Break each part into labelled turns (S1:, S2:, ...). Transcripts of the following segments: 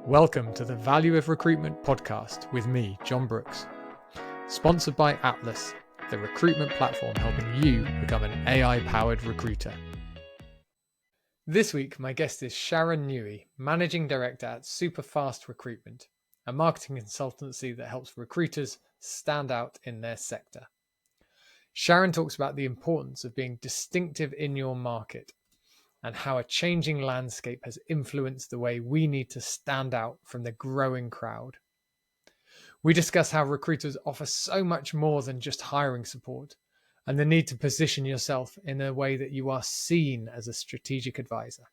S1: Welcome to the Value of Recruitment podcast with me, Jon Brooks. Sponsored by Atlas, the recruitment platform helping you become an AI-powered recruiter. This week, my guest is Sharon Newey, Managing Director at Super Fast Recruitment, a marketing consultancy that helps recruiters stand out in their sector. Sharon talks about the importance of being distinctive in your market and how a changing landscape has influenced the way we need to stand out from the growing crowd. We discuss how recruiters offer so much more than just hiring support and the need to position yourself in a way that you are seen as a strategic advisor.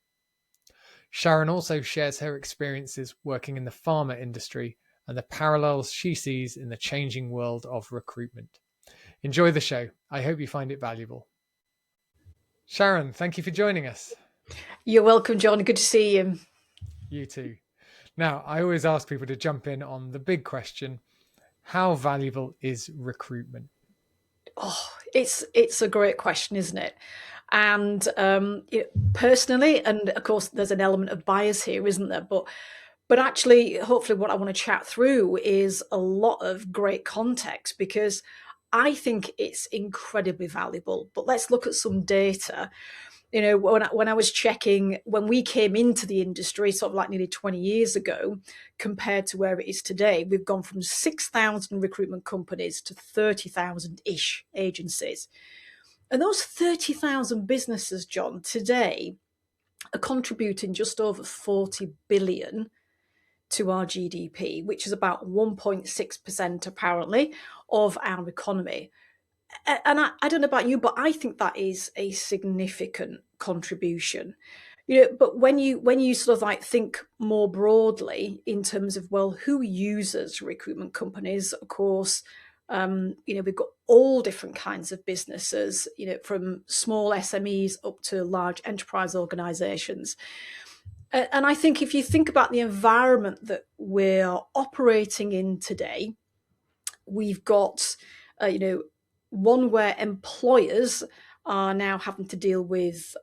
S1: Sharon also shares her experiences working in the pharma industry and the parallels she sees in the changing world of recruitment. Enjoy the show. I hope you find it valuable. Sharon, thank you for joining us.
S2: You're welcome, Jon. Good to see you.
S1: You too. Now, I always ask people to jump in on the big question: how valuable is recruitment?
S2: Oh, it's a great question, isn't it? And personally, and of course, there's an element of bias here, isn't there? But actually, hopefully, what I want to chat through is a lot of great context because I think it's incredibly valuable. But let's look at some data. You know, when I was checking, when we came into the industry, sort of like nearly 20 years ago, compared to where it is today, we've gone from 6,000 recruitment companies to 30,000-ish agencies. And those 30,000 businesses, Jon, today are contributing just over 40 billion to our GDP, which is about 1.6% apparently of our economy. And I don't know about you, but I think that is a significant contribution. You know, but when you sort of like think more broadly in terms of, well, who uses recruitment companies? Of course, we've got all different kinds of businesses, you know, from small SMEs up to large enterprise organizations. And I think if you think about the environment that we're operating in today, we've got, one where employers are now having to deal with,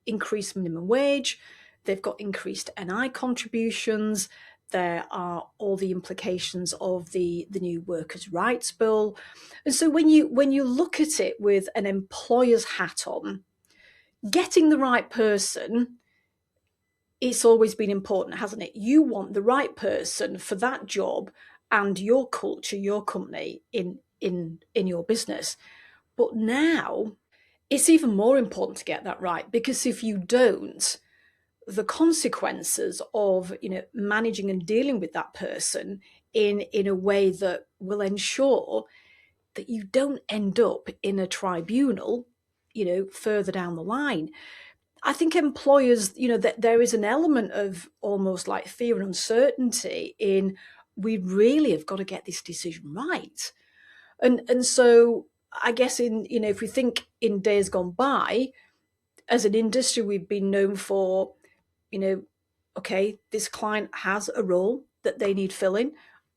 S2: increased minimum wage. They've got increased NI contributions. There are all the implications of the new Workers' Rights Bill. And so when you look at it with an employer's hat on, getting the right person, it's always been important, hasn't it? You want the right person for that job and your culture, your company in your business. But now it's even more important to get that right, because if you don't, the consequences of, you know, managing and dealing with that person in a way that will ensure that you don't end up in a tribunal, you know, further down the line. I think employers, you know, that there is an element of almost like fear and uncertainty in, we really have got to get this decision right. And so I guess if we think in days gone by, as an industry, we've been known for, okay, this client has a role that they need filling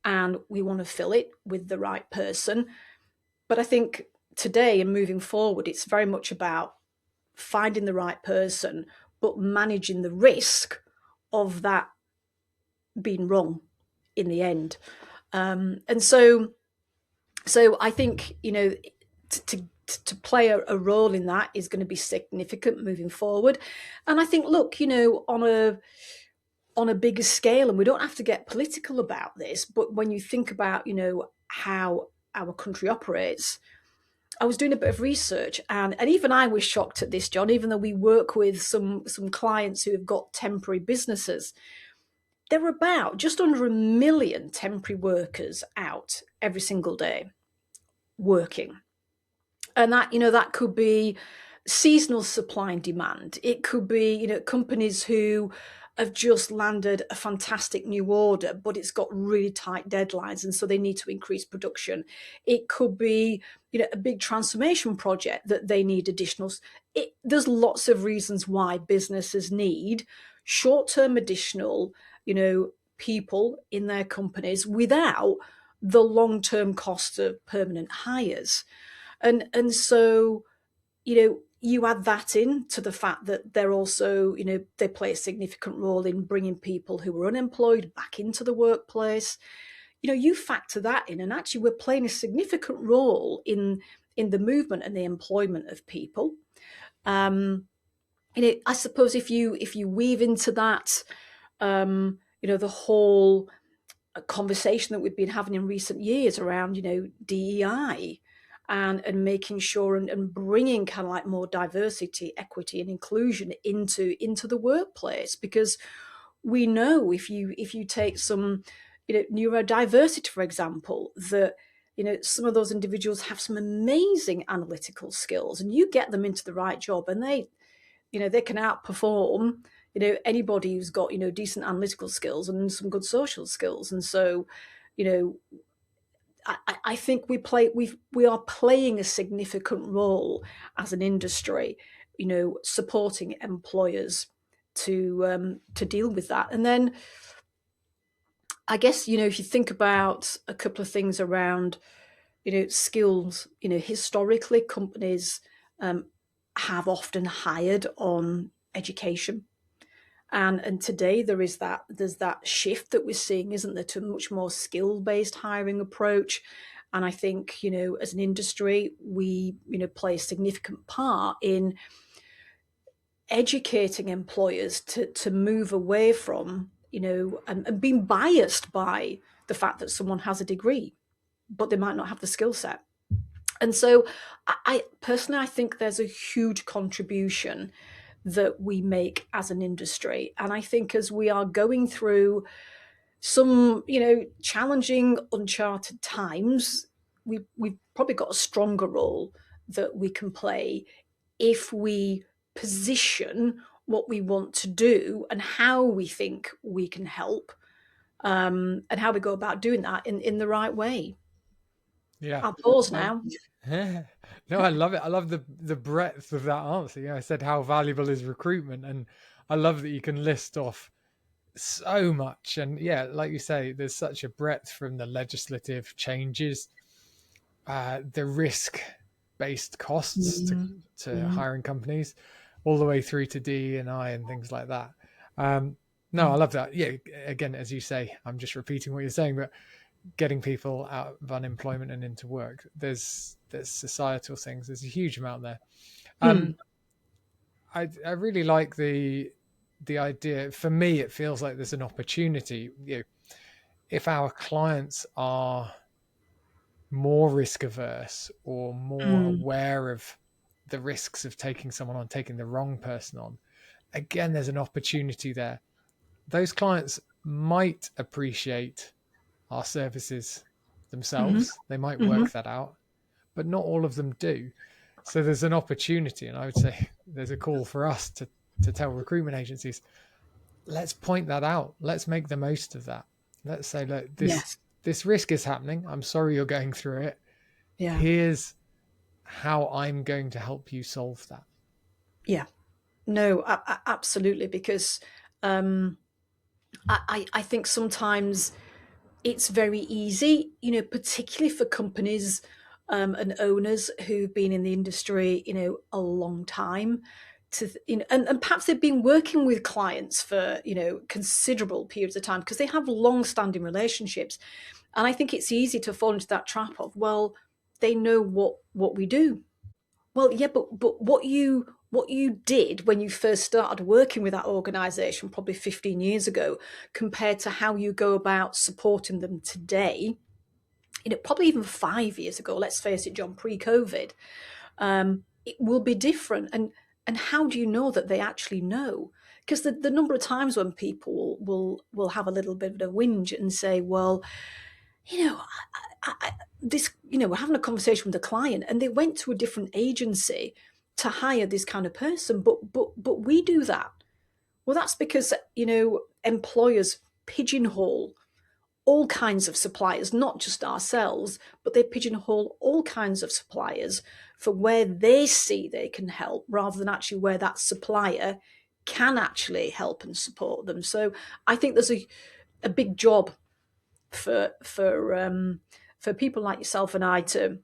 S2: and we want to fill it with the right person. But I think today and moving forward, it's very much about finding the right person, but managing the risk of that being wrong in the end. And so I think, you know, to play a role in that is going to be significant moving forward. And I think, look, you know, on a bigger scale, and we don't have to get political about this, but when you think about, you know, how our country operates, I was doing a bit of research, and even I was shocked at this, Jon, even though we work with some clients who have got temporary businesses. There are about just under 1 million temporary workers out every single day working. And that, you know, that could be seasonal supply and demand. It could be, you know, companies who have just landed a fantastic new order, but it's got really tight deadlines, and so they need to increase production. It could be, you know, a big transformation project that they need additional. There's lots of reasons why businesses need short-term additional, you know, people in their companies without the long-term cost of permanent hires. And so, you know, you add that in to the fact that they're also, they play a significant role in bringing people who are unemployed back into the workplace. You factor that in, and actually we're playing a significant role in the movement and the employment of people. I suppose if you weave into that, the whole conversation that we've been having in recent years around, DEI and making sure and bringing kind of like more diversity, equity, and inclusion into the workplace, because we know if you take some, neurodiversity, for example, that some of those individuals have some amazing analytical skills, and you get them into the right job, and they can outperform anybody who's got decent analytical skills and some good social skills. And so I think we are playing a significant role as an industry, supporting employers to deal with that. And then I guess if you think about a couple of things around skills, historically companies have often hired on education. And today there's that shift that we're seeing, isn't there, to a much more skill-based hiring approach. And I think, as an industry, we, play a significant part in educating employers to move away from, and being biased by the fact that someone has a degree, but they might not have the skill set. And so I personally, I think there's a huge contribution that we make as an industry. And I think as we are going through some, challenging, uncharted times, we've probably got a stronger role that we can play if we position what we want to do and how we think we can help, and how we go about doing that in the right way.
S1: Yeah.
S2: I'll pause now.
S1: No, I love it. I love the breadth of that answer. I said how valuable is recruitment, and I love that you can list off so much. And yeah, like you say, there's such a breadth from the legislative changes, the risk-based costs to hiring companies, all the way through to DE&I and things like that. No, I love that. Yeah, again, as you say, I'm just repeating what you're saying, but getting people out of unemployment and into work, there's societal things, there's a huge amount there. I really like the idea. For me, it feels like there's an opportunity, if our clients are more risk averse or more aware of the risks of taking someone on, taking the wrong person on, again, there's an opportunity there. Those clients might appreciate our services themselves. They might work that out, but not all of them do. So there's an opportunity, and I would say there's a call for us to tell recruitment agencies, let's point that out. Let's make the most of that. Let's say, look, this risk is happening. I'm sorry you're going through it. Yeah. Here's how I'm going to help you solve that.
S2: Yeah. No, absolutely. Because I think sometimes it's very easy, particularly for companies and owners who've been in the industry, a long time, and perhaps they've been working with clients for, considerable periods of time because they have long-standing relationships. And I think it's easy to fall into that trap of, well, they know what we do. Well, yeah, but what you did when you first started working with that organization probably 15 years ago compared to how you go about supporting them today, probably even 5 years ago, let's face it, John, pre-COVID, it will be different. And how do you know that they actually know? Because the number of times when people will have a little bit of a whinge and say, well, we're having a conversation with a client and they went to a different agency to hire this kind of person, but we do that. Well, that's because, employers pigeonhole all kinds of suppliers, not just ourselves, but they pigeonhole all kinds of suppliers for where they see they can help rather than actually where that supplier can actually help and support them. So I think there's a big job for people like yourself and I to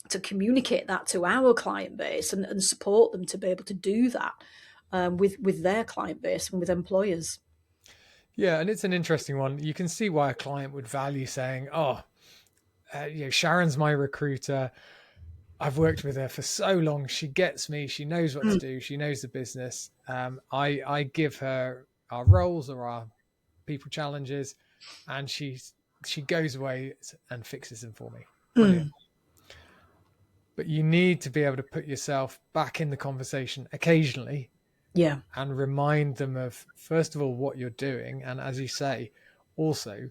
S2: to communicate that to our client base and support them to be able to do that with their client base and with employers.
S1: Yeah, and it's an interesting one. You can see why a client would value saying, "Oh, Sharon's my recruiter. I've worked with her for so long. She gets me. She knows what to
S2: Mm.
S1: do. She knows the business. I give her our roles or our people challenges, and she goes away and fixes them for me. Brilliant."
S2: Mm.
S1: But you need to be able to put yourself back in the conversation occasionally
S2: Yeah,
S1: and remind them of, first of all, what you're doing, and as you say, also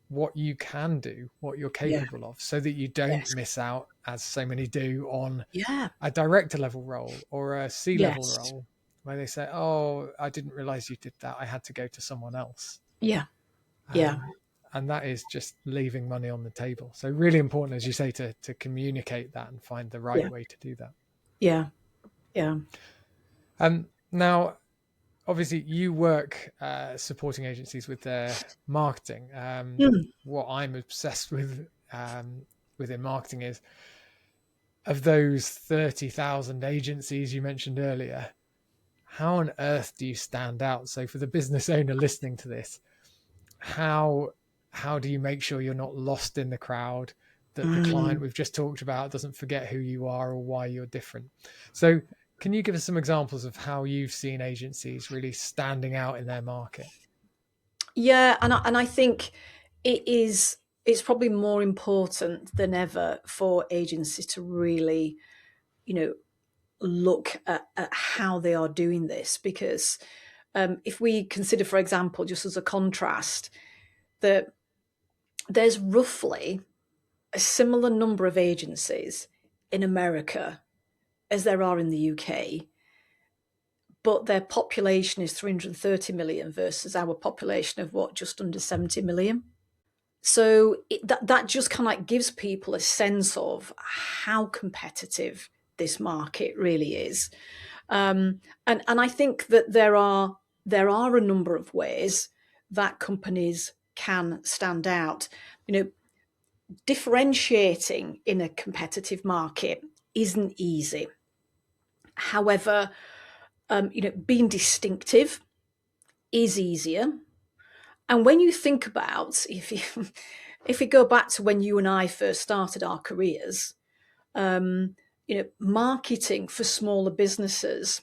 S1: what you can do, what you're
S2: yeah,
S1: capable of, so that you don't
S2: yes,
S1: miss out, as so many do, on
S2: yeah,
S1: a director level role or a C level
S2: yes,
S1: role where they say, "Oh, I didn't realize you did that. I had to go to someone else."
S2: yeah, yeah,
S1: Um, and that is just leaving money on the table. So really important, as you say, to communicate that and find the right
S2: yeah,
S1: way to do that.
S2: yeah, yeah.
S1: Now, obviously, you work supporting agencies with their marketing.
S2: Mm.
S1: What I'm obsessed with within marketing is, of those 30,000 agencies you mentioned earlier, how on earth do you stand out? So for the business owner listening to this, how how do you make sure you're not lost in the crowd, that the client
S2: Mm.
S1: we've just talked about doesn't forget who you are or why you're different? So can you give us some examples of how you've seen agencies really standing out in their market?
S2: Yeah, and I think it's probably more important than ever for agencies to really, you know, look at how they are doing this, because if we consider, for example, just as a contrast, that there's roughly a similar number of agencies in America as there are in the UK, but their population is 330 million versus our population of what, just under 70 million. So that just kind of like gives people a sense of how competitive this market really is. And I think that there are a number of ways that companies can stand out. You know, differentiating in a competitive market isn't easy. However, being distinctive is easier. And when you think about, if we go back to when you and I first started our careers, marketing for smaller businesses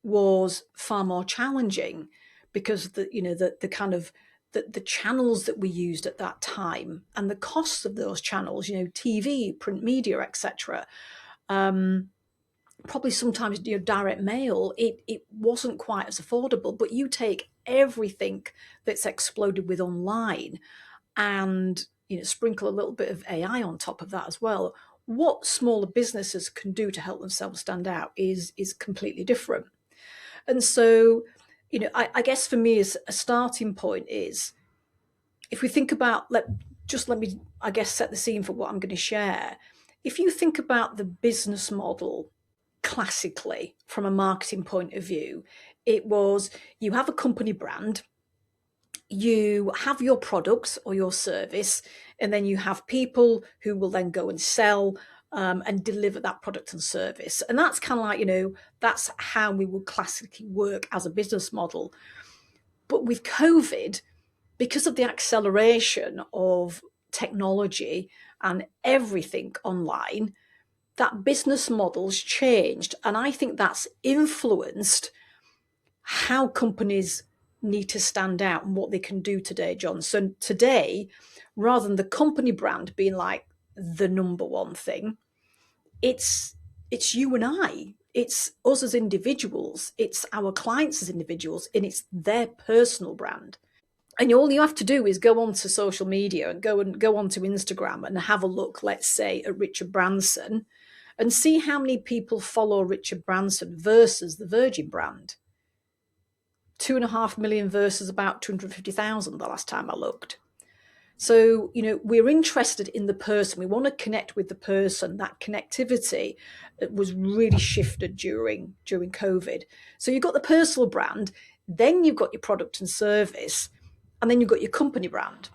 S2: was far more challenging, because the kind of the channels that we used at that time and the costs of those channels, TV, print media, etc. Probably sometimes direct mail, it wasn't quite as affordable. But you take everything that's exploded with online and sprinkle a little bit of AI on top of that as well. What smaller businesses can do to help themselves stand out is completely different. And so, I guess for me, as a starting point is, if we think about, let me, I guess, set the scene for what I'm going to share. If you think about the business model classically from a marketing point of view, it was, you have a company brand, you have your products or your service, and then you have people who will then go and sell and deliver that product and service. And that's kind of like, that's how we would classically work as a business model. But with COVID, because of the acceleration of technology and everything online, that business model's changed. And I think that's influenced how companies need to stand out and what they can do today, John. So today, rather than the company brand being like the number one thing, it's you and I. It's us as individuals. It's our clients as individuals, and it's their personal brand. And all you have to do is go onto social media and go onto Instagram and have a look, let's say, at Richard Branson, and see how many people follow Richard Branson versus the Virgin brand. 2.5 million versus about 250,000 the last time I looked. So, we're interested in the person. We want to connect with the person. That connectivity was really shifted during COVID. So you've got the personal brand, then you've got your product and service, and then you've got your company brand.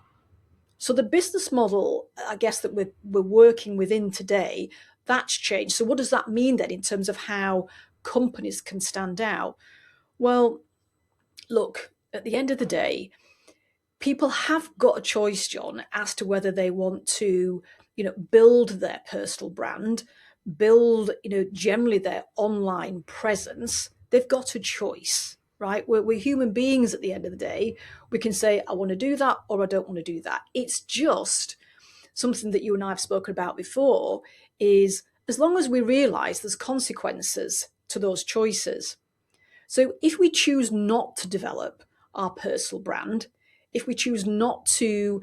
S2: So the business model, I guess, that we're working within today, that's changed. So what does that mean then in terms of how companies can stand out? Well, look, at the end of the day, people have got a choice, John, as to whether they want to, build their personal brand, build, generally their online presence. They've got a choice, right? We're human beings at the end of the day. We can say, I want to do that or I don't want to do that. It's just something that you and I have spoken about before is as long as we realize there's consequences to those choices. So if we choose not to develop our personal brand, if we choose not to,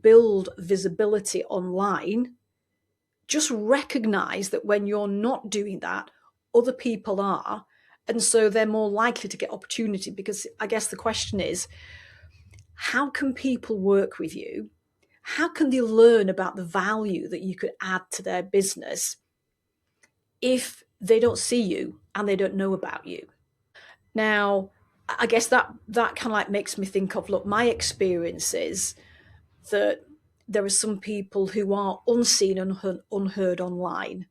S2: build visibility online, just recognize that when you're not doing that, other people are. And so they're more likely to get opportunity, because I guess the question is, how can people work with you? How can they learn about the value that you could add to their business if they don't see you and they don't know about you? Now, I guess that kind of like makes me think of, look, my experience is that there are some people who are unseen and unheard online.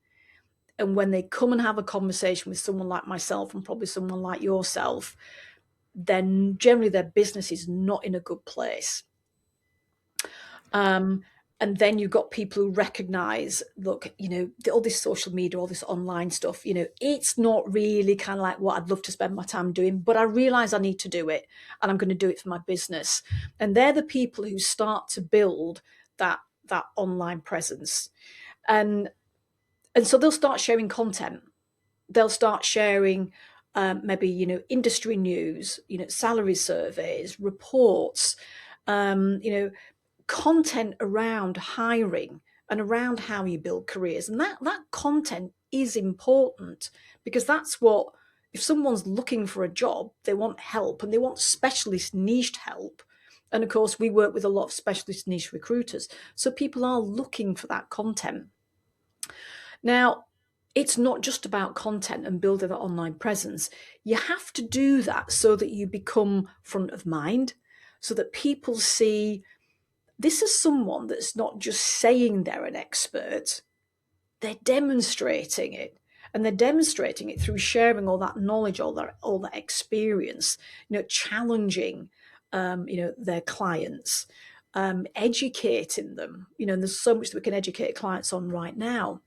S2: And when they come and have a conversation with someone like myself and probably someone like yourself, then generally their business is not in a good place. And then you've got people who recognize, look, all this social media, all this online stuff, it's not really kind of like what I'd love to spend my time doing, but I realize I need to do it and I'm going to do it for my business. And they're the people who start to build that online presence. And so they'll start sharing content. They'll start sharing maybe, industry news, salary surveys, reports, content around hiring and around how you build careers. And that content is important, because that's what, if someone's looking for a job, they want help and they want specialist niched help. And of course, we work with a lot of specialist niche recruiters. So people are looking for that content. Now, it's not just about content and building that online presence. You have to do that so that you become front of mind, so that people see this is someone that's not just saying they're an expert, they're demonstrating it. And they're demonstrating it through sharing all that knowledge, all that experience, challenging, their clients, educating them. And there's so much that we can educate clients on right now.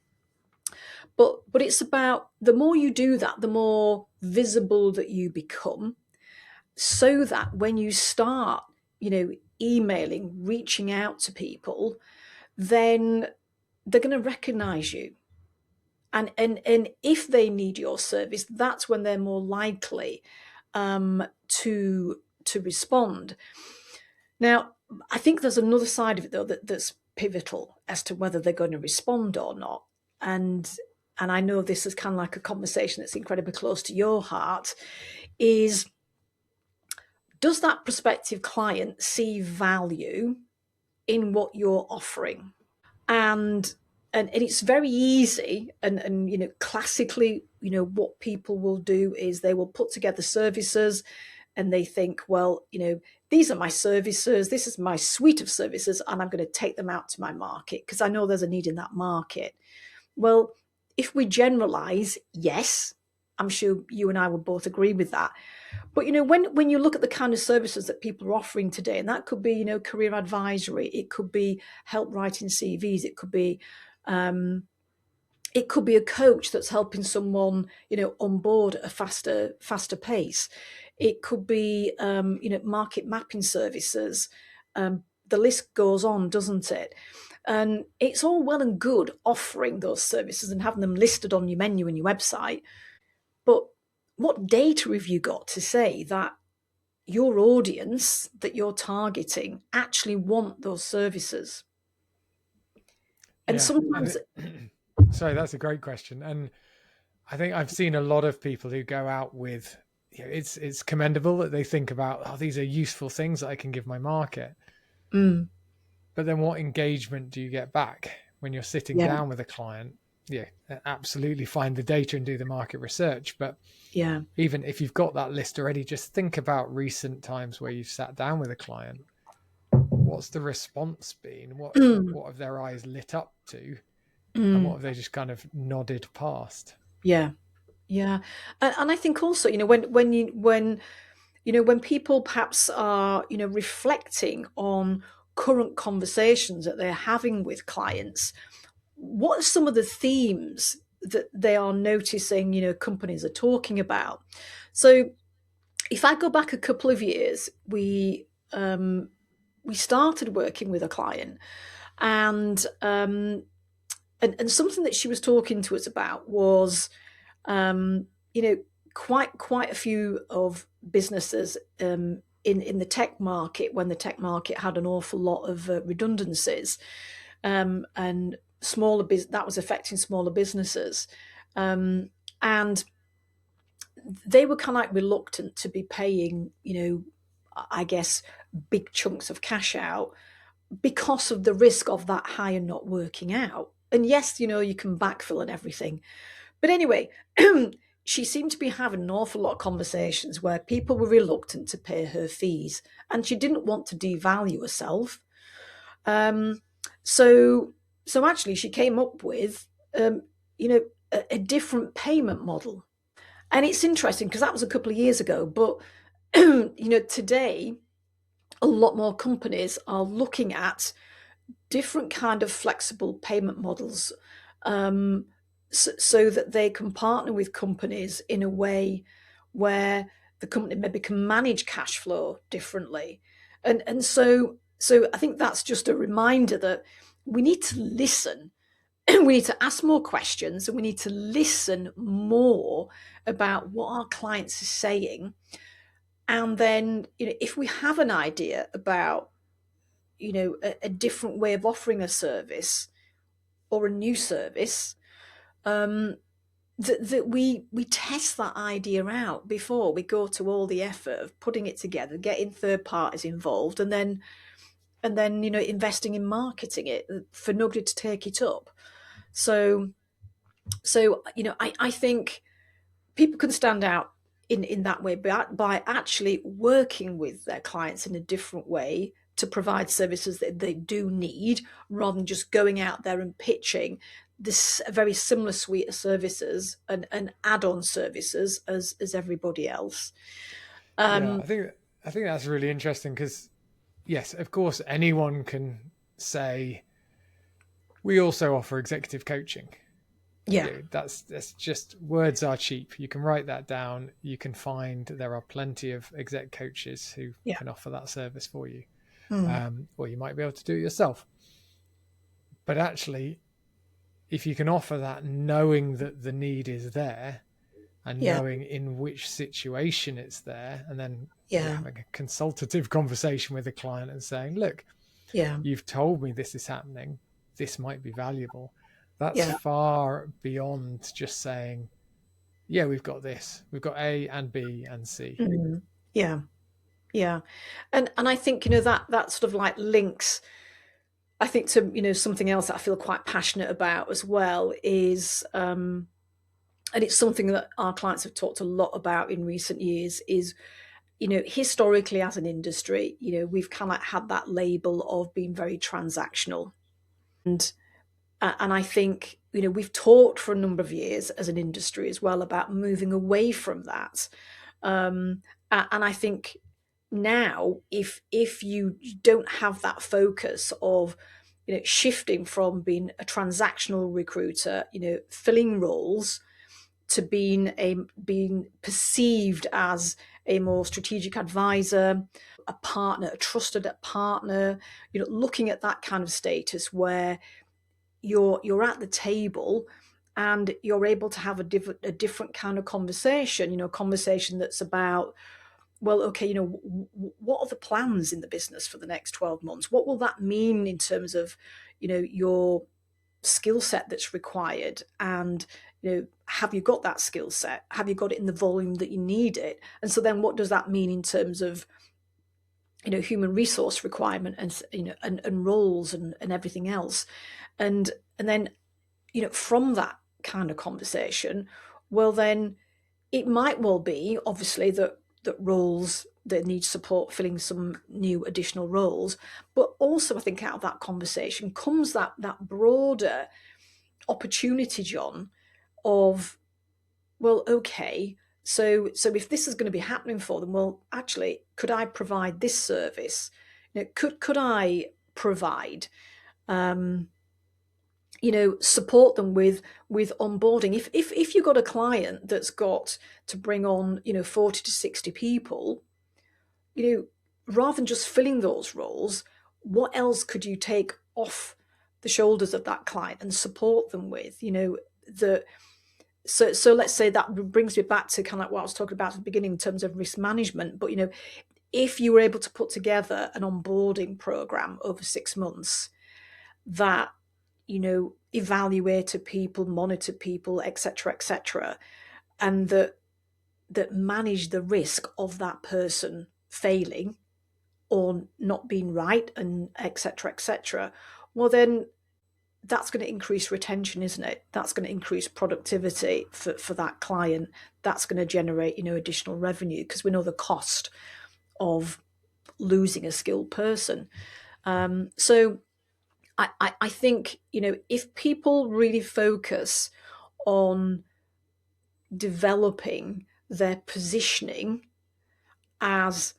S2: But it's about, the more you do that, the more visible that you become, so that when you start, emailing, reaching out to people, then they're going to recognize you. And if they need your service, that's when they're more likely to respond. Now, I think there's another side of it, though, that's pivotal as to whether they're going to respond or not. And I know this is kind of like a conversation that's incredibly close to your heart, is, does that prospective client see value in what you're offering? And it's very easy, and classically, what people will do is they will put together services and they think, well, these are my services, this is my suite of services, and I'm going to take them out to my market because I know there's a need in that market. Well, if we generalize, yes, I'm sure you and I would both agree with that. But when you look at the kind of services that people are offering today, and that could be career advisory, it could be help writing CVs, it could be a coach that's helping someone onboard at a faster pace. It could be market mapping services. The list goes on, doesn't it? And it's all well and good offering those services and having them listed on your menu and your website. But what data have you got to say that your audience that you're targeting actually want those services? And
S1: Yeah.
S2: sometimes,
S1: Sorry, that's a great question. And I think I've seen a lot of people who go out with, it's commendable that they think about, oh, these are useful things that I can give my market.
S2: mm,
S1: But then what engagement do you get back when you're sitting
S2: yeah,
S1: down with a client? Yeah, absolutely find the data and do the market research. But
S2: yeah,
S1: even if you've got that list already, just think about recent times where you've sat down with a client. what's the response been? What have their eyes lit up to, and what
S2: Mm.
S1: have they just kind of nodded past?
S2: Yeah, yeah, and I think also, when people perhaps are, reflecting on current conversations that they're having with clients, what are some of the themes that they are noticing, companies are talking about? So if I go back a couple of years, we started working with a client, and and something that she was talking to us about was, um, you know, quite a few of businesses, in the tech market, when the tech market had an awful lot of redundancies, and that was affecting smaller businesses, and they were kind of like reluctant to be paying, I guess, big chunks of cash out because of the risk of that hire not working out. And yes, you can backfill and everything. But anyway, she seemed to be having an awful lot of conversations where people were reluctant to pay her fees, and she didn't want to devalue herself. Um, so, so actually, she came up with, um, a different payment model. And it's interesting because that was a couple of years ago, but today a lot more companies are looking at different kind of flexible payment models, so that they can partner with companies in a way where the company maybe can manage cash flow differently. And so I think that's just a reminder that we need to listen. We need to ask more questions, and we need to listen more about what our clients are saying. And then, if we have an idea about, a different way of offering a service or a new service, um, that we test that idea out before we go to all the effort of putting it together, getting third parties involved, and then investing in marketing it for nobody to take it up. So I think people can stand out in that way by actually working with their clients in a different way to provide services that they do need, rather than just going out there and pitching this very similar suite of services and add-on services as everybody else.
S1: Yeah,
S2: um
S1: I think that's really interesting because yes, of course, anyone can say we also offer executive coaching.
S2: yeah,
S1: You know, that's just words are cheap. You can write that down. You can find there are plenty of exec coaches who
S2: yeah.
S1: can offer that service for you,
S2: Mm,
S1: or you might be able to do it yourself. But actually, if you can offer that, knowing that the need is there and
S2: yeah,
S1: knowing in which situation it's there, and then
S2: yeah,
S1: having a consultative conversation with the client and saying, "Look,
S2: yeah,
S1: you've told me this is happening. This might be valuable." That's
S2: yeah.
S1: far beyond just saying, yeah, we've got this. We've got A and B and C.
S2: Mm, yeah, yeah. And I think, that sort of like links, I think, to, something else that I feel quite passionate about as well is, and it's something that our clients have talked a lot about in recent years, is, historically as an industry, we've kind of had that label of being very transactional. And I think, we've talked for a number of years as an industry as well about moving away from that. Um, and I think now, if you don't have that focus of, shifting from being a transactional recruiter, filling roles, to being perceived as a more strategic advisor, a partner, a trusted partner, looking at that kind of status where you're at the table and you're able to have a different kind of conversation, a conversation that's about, well, okay, what are the plans in the business for the next 12 months? What will that mean in terms of, your skill set that's required? And, have you got that skill set? Have you got it in the volume that you need it? And so then what does that mean in terms of, human resource requirement, and, and roles, and everything else? And then, from that kind of conversation, well, then it might well be, obviously, that roles that need support, filling some new additional roles. But also, I think out of that conversation comes that broader opportunity, Jon, of, well, okay, so if this is going to be happening for them, well, actually, could I provide this service? Could I provide, support them with onboarding? If you've got a client that's got to bring on 40 to 60 people, rather than just filling those roles, what else could you take off the shoulders of that client and support them with? So let's say that brings me back to kind of what I was talking about at the beginning in terms of risk management. But if you were able to put together an onboarding program over 6 months that evaluated people, monitored people, etc., and that managed the risk of that person failing or not being right, and etc., well, then that's going to increase retention, isn't it? That's going to increase productivity for that client. That's going to generate additional revenue, because we know the cost of losing a skilled person. So I think if people really focus on developing their positioning as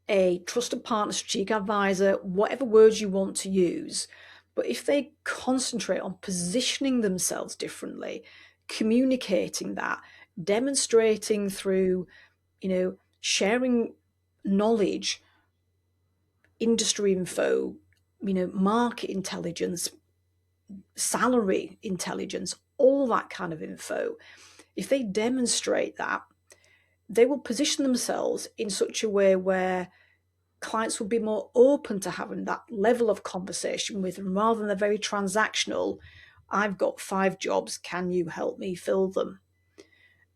S2: a trusted partner, strategic advisor, whatever words you want to use, but if they concentrate on positioning themselves differently, communicating that, demonstrating through, sharing knowledge, industry info, market intelligence, salary intelligence, all that kind of info, if they demonstrate that, they will position themselves in such a way where clients will be more open to having that level of conversation with them, rather than a very transactional, I've got 5 jobs, can you help me fill them?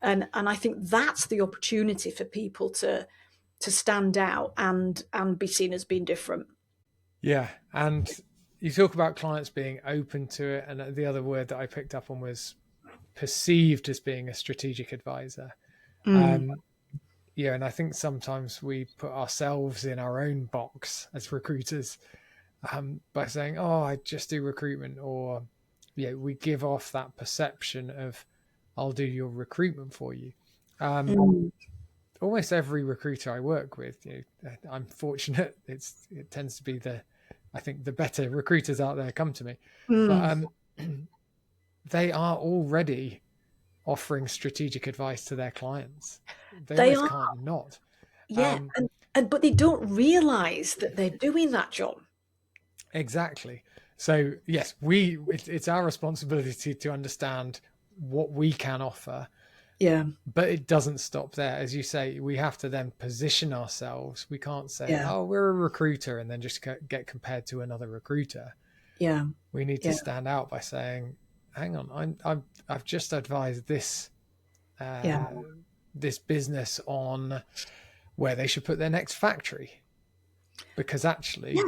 S2: And I think that's the opportunity for people to stand out and be seen as being different.
S1: Yeah. And you talk about clients being open to it. And the other word that I picked up on was perceived as being a strategic advisor. Yeah, and I think sometimes we put ourselves in our own box as recruiters by saying, "Oh, I just do recruitment," or we give off that perception of, "I'll do your recruitment for you." Almost every recruiter I work with, I'm fortunate. It tends to be I think the better recruiters out there come to me, but they are already offering strategic advice to their clients. They almost can't not.
S2: Yeah, but they don't realise that they're doing that, Jon.
S1: Exactly. So yes, it's our responsibility to understand what we can offer.
S2: Yeah.
S1: But it doesn't stop there. As you say, we have to then position ourselves. We can't say, "Oh, we're a recruiter," and then just get compared to another recruiter.
S2: Yeah.
S1: We need to stand out by saying, "Hang on, I've just advised this this business on where they should put their next factory," because actually,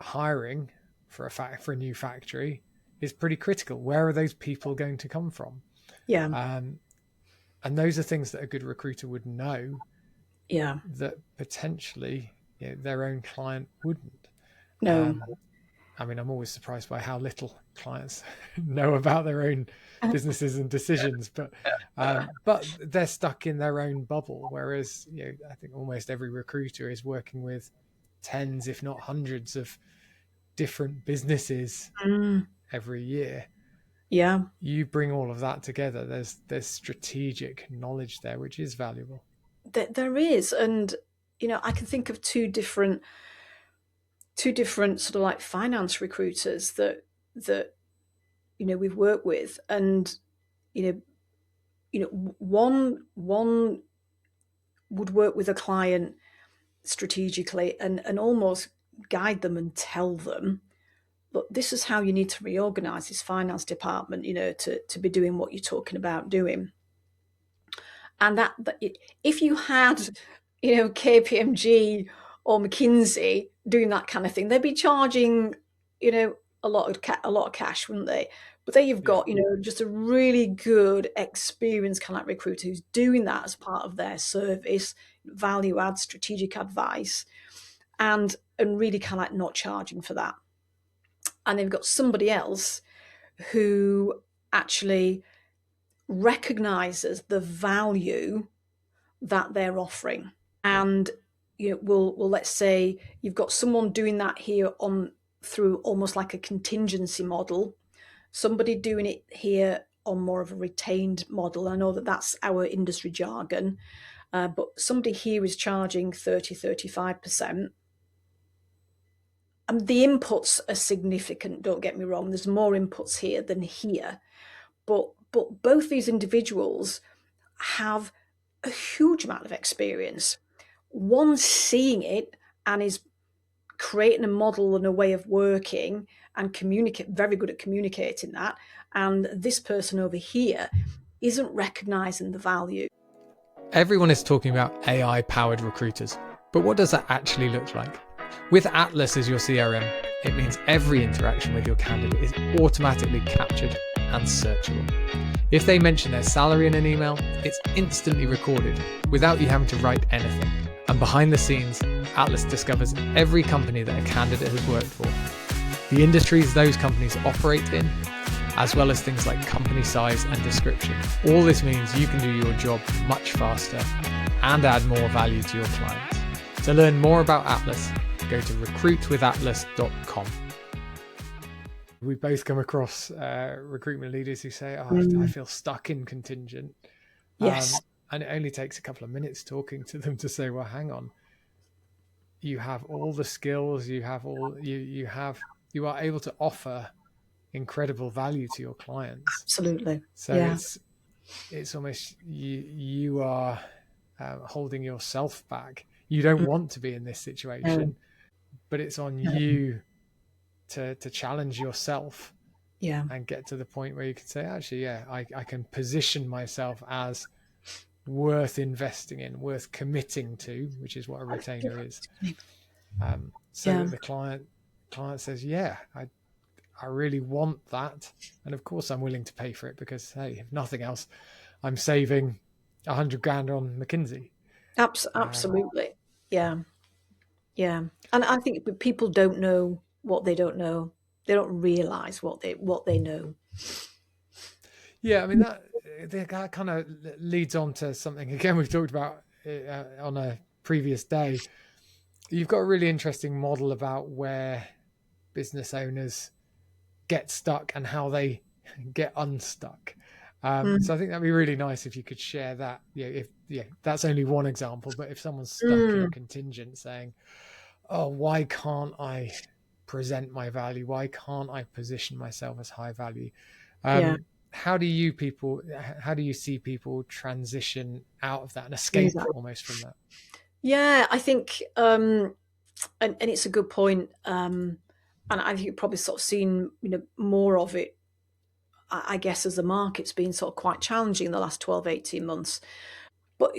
S1: hiring for a new factory is pretty critical. Where are those people going to come from?
S2: Yeah.
S1: And those are things that a good recruiter would know.
S2: Yeah.
S1: That potentially their own client wouldn't.
S2: No.
S1: I mean, I'm always surprised by how little clients know about their own businesses and decisions, but they're stuck in their own bubble. Whereas, I think almost every recruiter is working with tens, if not hundreds, of different businesses every year.
S2: Yeah.
S1: You bring all of that together. There's strategic knowledge there, which is valuable.
S2: There is, and I can think of two different sort of like finance recruiters that we've worked with, and one would work with a client strategically and almost guide them and tell them, look, this is how you need to reorganize this finance department, to be doing what you're talking about doing. And that if you had, KPMG or McKinsey doing that kind of thing, they'd be charging, a lot of cash, wouldn't they? But there you've
S1: Yeah.
S2: got, just a really good, experienced kind of like recruiter who's doing that as part of their service, value add, strategic advice, and really kind of like not charging for that. And they've got somebody else who actually recognizes the value that they're offering. And well, let's say you've got someone doing that here on through almost like a contingency model, somebody doing it here on more of a retained model. I know that that's our industry jargon, but somebody here is charging 35%. And the inputs are significant, don't get me wrong, there's more inputs here than here, but both these individuals have a huge amount of experience. One seeing it and is creating a model and a way of working and communicate, very good at communicating that, and this person over here isn't recognizing the value.
S1: Everyone is talking about AI powered recruiters, but what does that actually look like? With Atlas as your CRM, it means every interaction with your candidate is automatically captured and searchable. If they mention their salary in an email, it's instantly recorded without you having to write anything. And behind the scenes, Atlas discovers every company that a candidate has worked for, the industries those companies operate in, as well as things like company size and description. All this means you can do your job much faster and add more value to your clients. To learn more about Atlas, go to recruitwithatlas.com. We both come across recruitment leaders who say, I feel stuck in contingent.
S2: Yes.
S1: And it only takes a couple of minutes talking to them to say, well, hang on, you have all the skills, you are able to offer incredible value to your clients.
S2: Absolutely.
S1: So
S2: yeah.
S1: It's almost you are holding yourself back. You don't want to be in this situation, but it's on you to challenge yourself and get to the point where you can say, actually, I can position myself as worth investing in, worth committing to, which is what a retainer is. That the client says, I really want that. And of course I'm willing to pay for it because, hey, if nothing else, I'm saving $100,000 on McKinsey.
S2: Absolutely. Yeah. And I think people don't know what they don't know. They don't realize what they know.
S1: Yeah, I mean, that kind of leads on to something, again, we've talked about on a previous day. You've got a really interesting model about where business owners get stuck and how they get unstuck. So I think that'd be really nice if you could share that. That's only one example, but if someone's stuck in a contingent saying, oh, why can't I present my value? Why can't I position myself as high value? How do you see people transition out of that and escape almost from that?
S2: Yeah, I think, and it's a good point. And I think you've probably sort of seen, more of it, I guess, as the market's been sort of quite challenging in the last 12, 18 months. But,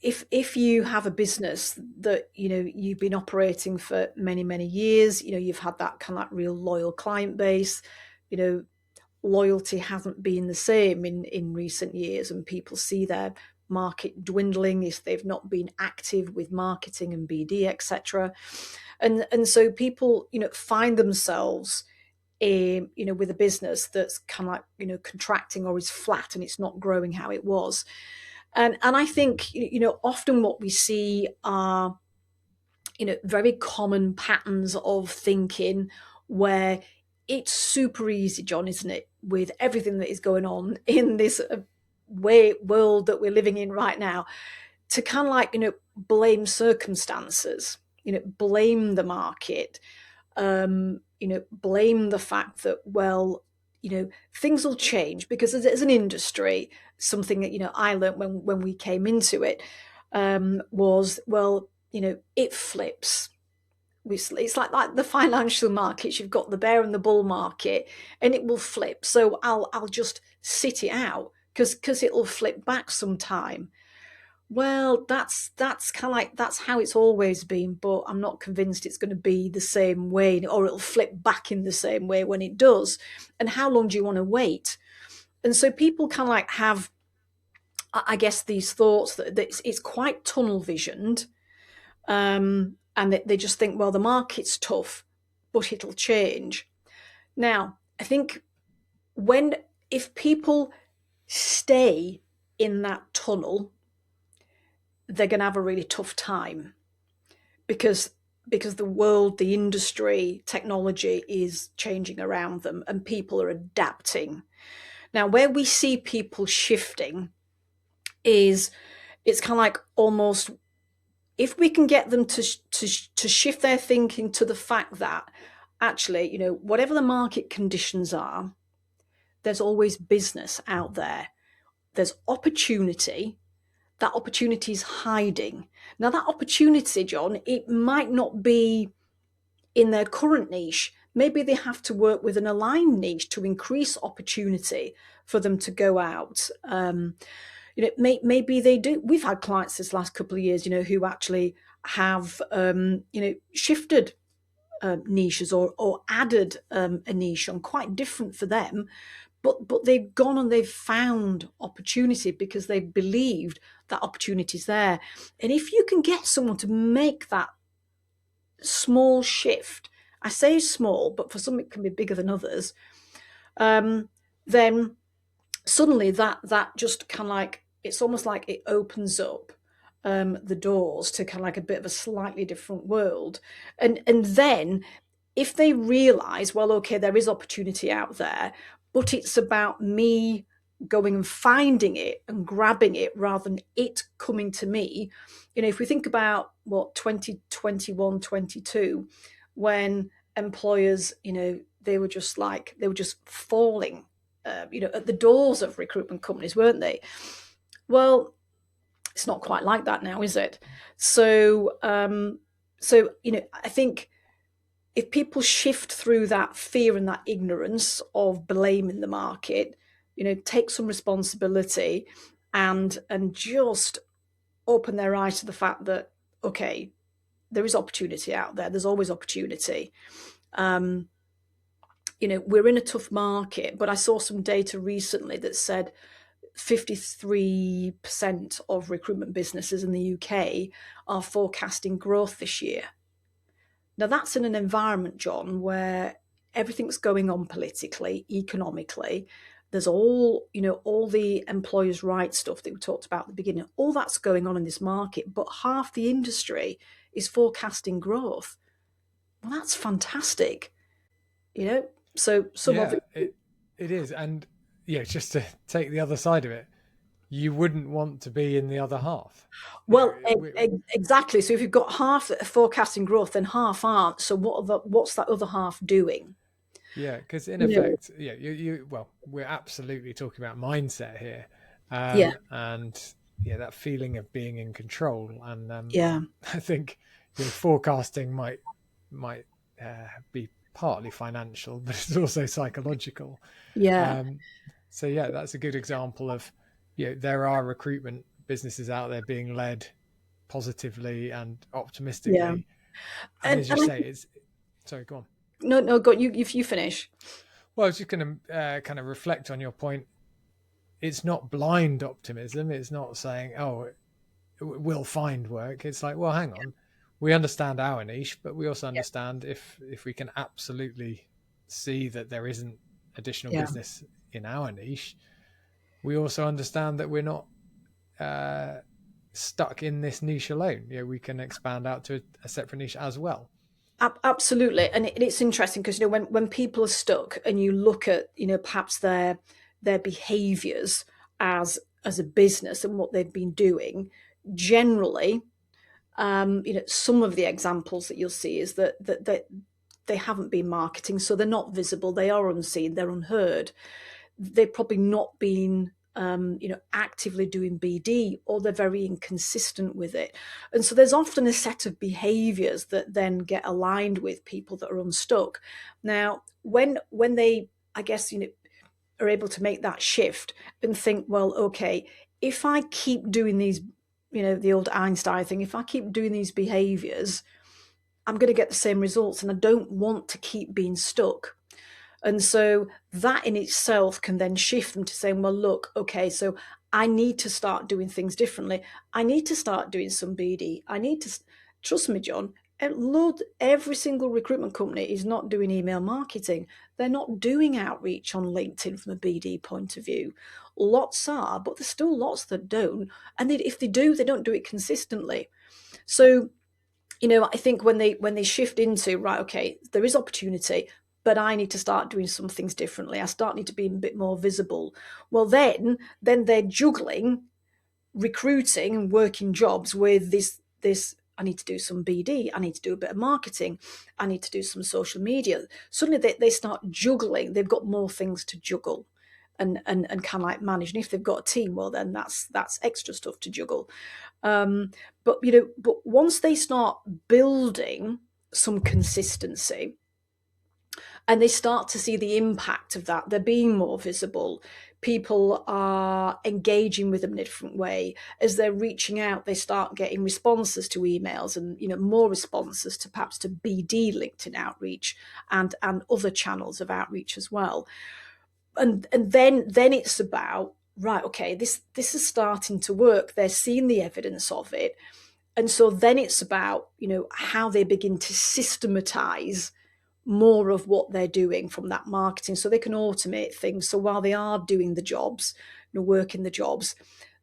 S2: if you have a business that, you've been operating for many, many years, you've had that kind of real loyal client base, loyalty hasn't been the same in recent years, and people see their market dwindling if they've not been active with marketing and BD, etc. And so people, find themselves with a business that's kind of like, contracting or is flat and it's not growing how it was. And I think, often what we see are, very common patterns of thinking where it's super easy, John, isn't it, with everything that is going on in this world that we're living in right now, to kind of like, blame circumstances, blame the market, blame the fact that, well, things will change, because as an industry, something that, I learned when we came into it, was, well, it flips. It's like the financial markets. You've got the bear and the bull market, and it will flip. So I'll just sit it out because it'll flip back sometime. Well, that's kind of like that's how it's always been, but I'm not convinced it's going to be the same way, or it'll flip back in the same way when it does. And how long do you want to wait? And so people kind of like have, I guess, these thoughts that it's quite tunnel visioned, and they just think, well, the market's tough, but it'll change. Now, I think when if people stay in that tunnel, they're going to have a really tough time because the world, the industry, technology is changing around them and people are adapting. Now, where we see people shifting is it's kind of like almost if we can get them to shift their thinking to the fact that actually, whatever the market conditions are, there's always business out there. There's opportunity. That opportunity is hiding. Now, that opportunity, John, it might not be in their current niche. Maybe they have to work with an aligned niche to increase opportunity for them to go out. Maybe they do. We've had clients this last couple of years, who actually have, shifted niches or added a niche on quite different for them, but they've gone and they've found opportunity because they believed that opportunity is there. And if you can get someone to make that small shift, I say small, but for some it can be bigger than others, then suddenly that just kind of like, it's almost like it opens up the doors to kind of like a bit of a slightly different world. And then if they realize, well, okay, there is opportunity out there, but it's about me going and finding it and grabbing it rather than it coming to me. If we think about what 2021, 22, when employers, they were just falling, at the doors of recruitment companies, weren't they? Well, it's not quite like that now, is it? So, I think if people shift through that fear and that ignorance of blaming the market, take some responsibility and just open their eyes to the fact that, okay, there is opportunity out there. There's always opportunity. We're in a tough market, but I saw some data recently that said 53% of recruitment businesses in the UK are forecasting growth this year. Now, that's in an environment, John, where everything's going on politically, economically. There's all the employers' rights stuff that we talked about at the beginning. All that's going on in this market, but half the industry is forecasting growth. Well, that's fantastic. So some of
S1: it is. And just to take the other side of it, you wouldn't want to be in the other half.
S2: Well, exactly. So if you've got half that are forecasting growth, then half aren't. So what's that other half doing?
S1: Yeah, because in effect, we're absolutely talking about mindset here, and that feeling of being in control. And I think forecasting might be partly financial, but it's also psychological. So that's a good example of there are recruitment businesses out there being led positively and optimistically. And as you say, it's sorry, go on.
S2: No, go you finish.
S1: Well, I was just going to kind of reflect on your point. It's not blind optimism. It's not saying, oh, we'll find work. It's like, well, hang on. We understand our niche, but we also understand if we can absolutely see that there isn't additional business in our niche, we also understand that we're not stuck in this niche alone. We can expand out to a separate niche as well.
S2: Absolutely. And it's interesting because, when people are stuck and you look at, perhaps their behaviors as a business and what they've been doing, generally, some of the examples that you'll see is that they haven't been marketing. So they're not visible. They are unseen. They're unheard. They've probably not been actively doing BD, or they're very inconsistent with it. And so there's often a set of behaviors that then get aligned with people that are unstuck. Now, when they, I guess, are able to make that shift and think, well, okay, if I keep doing these the old Einstein thing. If I keep doing these behaviors, I'm going to get the same results, and I don't want to keep being stuck. And so that in itself can then shift them to saying, well, look, okay, so I need to start doing things differently. I need to start doing some BD. I need to, trust me, John, every single recruitment company is not doing email marketing. They're not doing outreach on LinkedIn from a BD point of view. Lots are, but there's still lots that don't. And if they do, they don't do it consistently. So I think when they shift into, right, okay, there is opportunity, but I need to start doing some things differently. I start need to be a bit more visible. Well, then they're juggling recruiting and working jobs with this. I need to do some BD. I need to do a bit of marketing. I need to do some social media. Suddenly they start juggling. They've got more things to juggle. And kind of like manage. And if they've got a team, well, then that's extra stuff to juggle. But once they start building some consistency and they start to see the impact of that, they're being more visible. People are engaging with them in a different way. As they're reaching out, they start getting responses to emails and more responses to perhaps to BD LinkedIn outreach and other channels of outreach as well. And then it's about, right, okay, this is starting to work. They're seeing the evidence of it. And so then it's about, how they begin to systematize more of what they're doing from that marketing so they can automate things. So while they are doing the jobs, working the jobs,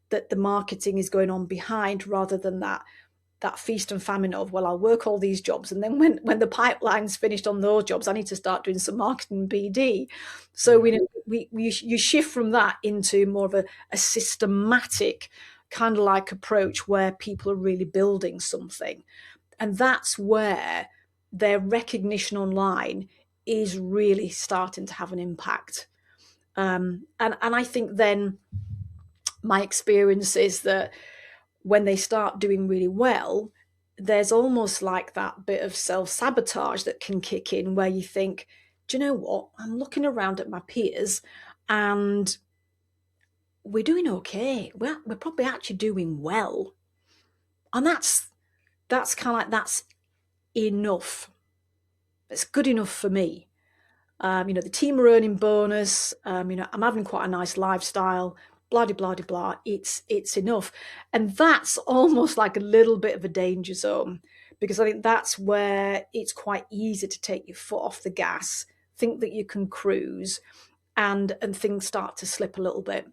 S2: that the marketing is going on behind rather than that feast and famine of, well, I'll work all these jobs, and then when the pipeline's finished on those jobs, I need to start doing some marketing BD. So you shift from that into more of a systematic kind of like approach where people are really building something, and that's where their recognition online is really starting to have an impact. And I think then my experience is that when they start doing really well, there's almost like that bit of self-sabotage that can kick in where you think, do you know what? I'm looking around at my peers and we're doing okay. We're probably actually doing well. And that's kind of like, that's enough. It's good enough for me. The team are earning bonus. I'm having quite a nice lifestyle. Blah de blah de blah. It's enough, and that's almost like a little bit of a danger zone because I think that's where it's quite easy to take your foot off the gas, think that you can cruise, and things start to slip a little bit.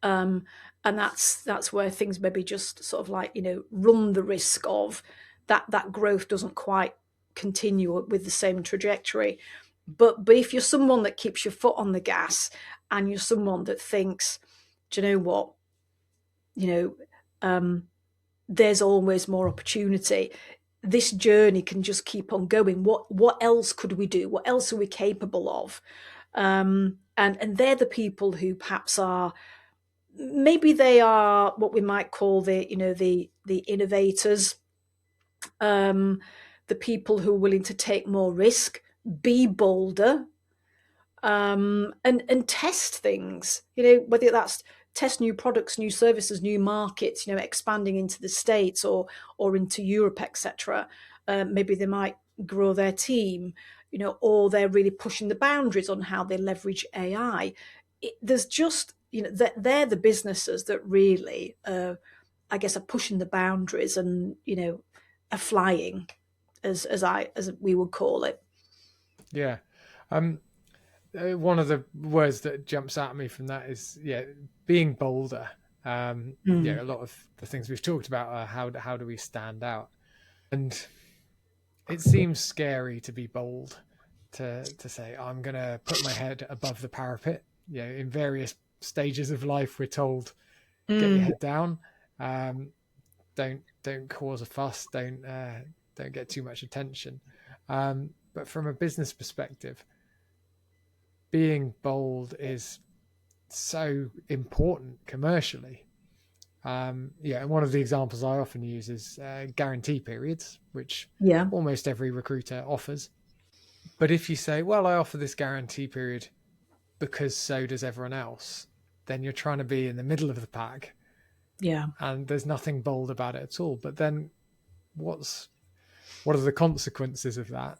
S2: And that's where things maybe just sort of like run the risk of that growth doesn't quite continue with the same trajectory. But if you're someone that keeps your foot on the gas and you're someone that thinks, do you know what, there's always more opportunity. This journey can just keep on going. What else could we do? What else are we capable of? And they're the people who perhaps are, maybe they are what we might call the innovators, the people who are willing to take more risk, be bolder, and test things. Whether that's test new products, new services, new markets. Expanding into the States or into Europe, etc. Maybe they might grow their team. Or they're really pushing the boundaries on how they leverage AI. There's just they're the businesses that really, I guess, are pushing the boundaries and are flying, as we would call it.
S1: Yeah. One of the words that jumps out at me from that is being bolder. A lot of the things we've talked about are how do we stand out, and it seems scary to be bold, to say I'm going to put my head above the parapet. In various stages of life we're told get your head down, don't cause a fuss, don't get too much attention, but from a business perspective, being bold is so important commercially. And one of the examples I often use is guarantee periods, which almost every recruiter offers. But if you say, well, I offer this guarantee period because so does everyone else, then you're trying to be in the middle of the pack
S2: Yeah.
S1: and there's nothing bold about it at all. But then what are the consequences of that?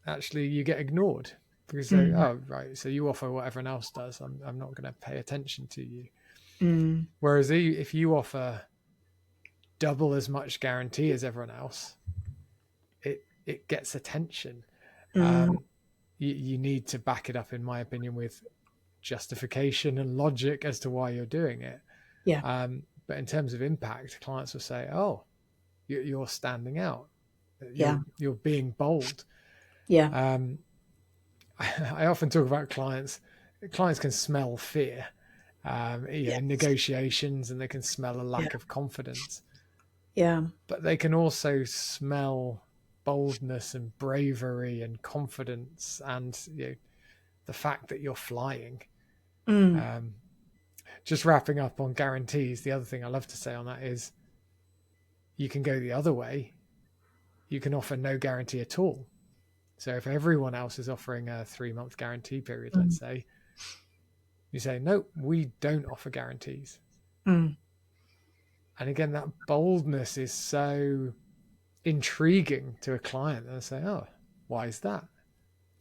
S1: Actually, you get ignored because they,
S2: Mm.
S1: oh, right, so you offer what everyone else does. I'm not going to pay attention to you.
S2: Mm.
S1: Whereas if you offer double as much guarantee as everyone else, it gets attention.
S2: Mm.
S1: You need to back it up, in my opinion, with justification and logic as to why you're doing it.
S2: Yeah.
S1: But in terms of impact, clients will say, "Oh, you're standing out.
S2: Yeah.
S1: You're being bold."
S2: Yeah.
S1: Um, I often talk about clients. Clients can smell fear,
S2: Yeah.
S1: in negotiations, and they can smell a
S2: Yeah.
S1: lack of confidence.
S2: Yeah.
S1: But they can also smell boldness and bravery and confidence, and the fact that you're flying.
S2: Mm.
S1: Um, just wrapping up on guarantees, the other thing I love to say on that is you can go the other way. You can offer no guarantee at all. So if everyone else is offering a 3-month guarantee period, let's
S2: Mm.
S1: say, you say, no, we don't offer guarantees.
S2: Mm.
S1: And again, that boldness is so intriguing to a client. They'll say, oh, why is that?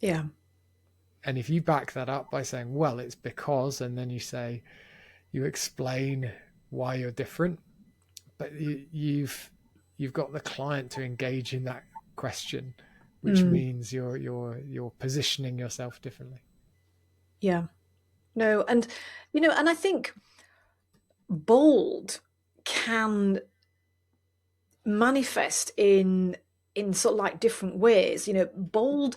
S2: Yeah.
S1: And if you back that up by saying, well, it's because, and then you explain why you're different, but you've got the client to engage in that question, which
S2: Mm.
S1: means you're positioning yourself differently.
S2: Yeah. No, and and I think bold can manifest in sort of like different ways. Bold,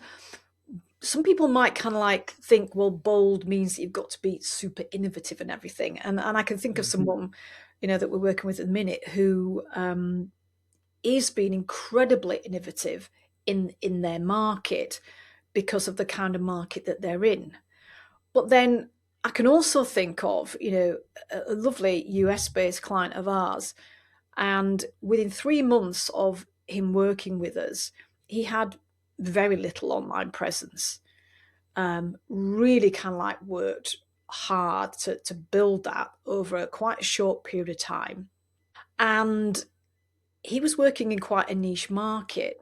S2: some people might kind of like think, well, bold means that you've got to be super innovative and everything. And I can think of
S1: Mm.
S2: someone, that we're working with at the minute who is being incredibly innovative in their market because of the kind of market that they're in. But then I can also think of, a lovely US-based client of ours, and within 3 months of him working with us, he had very little online presence. Really kind of like worked hard to build that over quite a short period of time. And he was working in quite a niche market,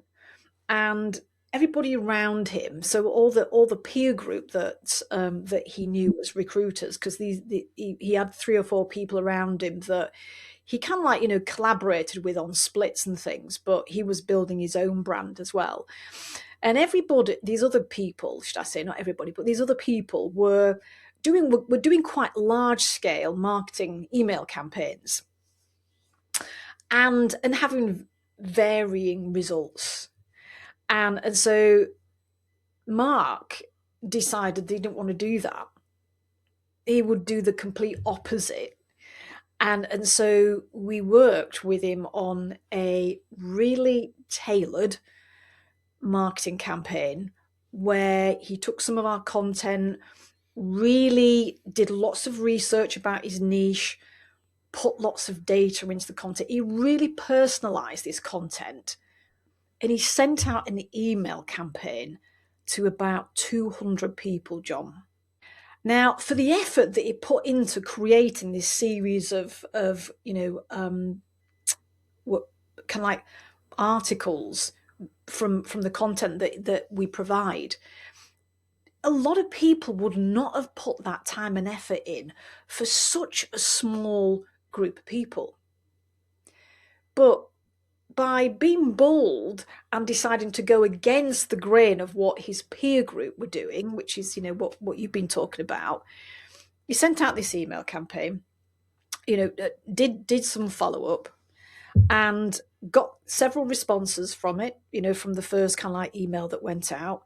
S2: and everybody around him, so all the peer group that he knew as recruiters, because he had 3 or 4 people around him that he kind of like collaborated with on splits and things, but he was building his own brand as well. And everybody, these other people, should I say, not everybody, but these other people were doing quite large scale marketing email campaigns, and having varying results. And so Mark decided that he didn't want to do that. He would do the complete opposite. And so we worked with him on a really tailored marketing campaign where he took some of our content, really did lots of research about his niche, put lots of data into the content. He really personalized his content, and he sent out an email campaign to about 200 people, John. Now, for the effort that he put into creating this series of what kind of like articles from the content that we provide, a lot of people would not have put that time and effort in for such a small group of people. But by being bold and deciding to go against the grain of what his peer group were doing, which is, what you've been talking about, he sent out this email campaign, did some follow up, and got several responses from it, from the first kind of like email that went out.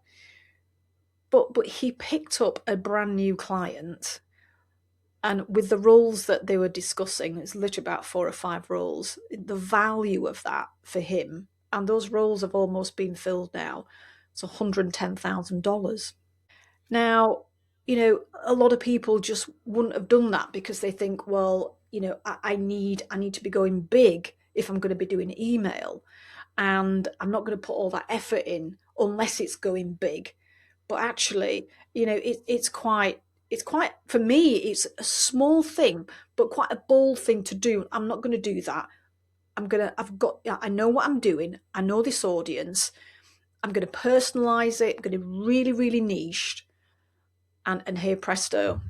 S2: But he picked up a brand new client, and with the roles that they were discussing, it's literally about 4 or 5 roles. The value of that for him, and those roles have almost been filled now. It's $110,000. Now, a lot of people just wouldn't have done that because they think, well, I need to be going big if I'm going to be doing email, and I'm not going to put all that effort in unless it's going big. But actually, it's quite it's quite, for me, it's a small thing, but quite a bold thing to do. I'm not going to do that. I know what I'm doing. I know this audience. I'm going to personalize it. I'm going to really, really niche, and here presto,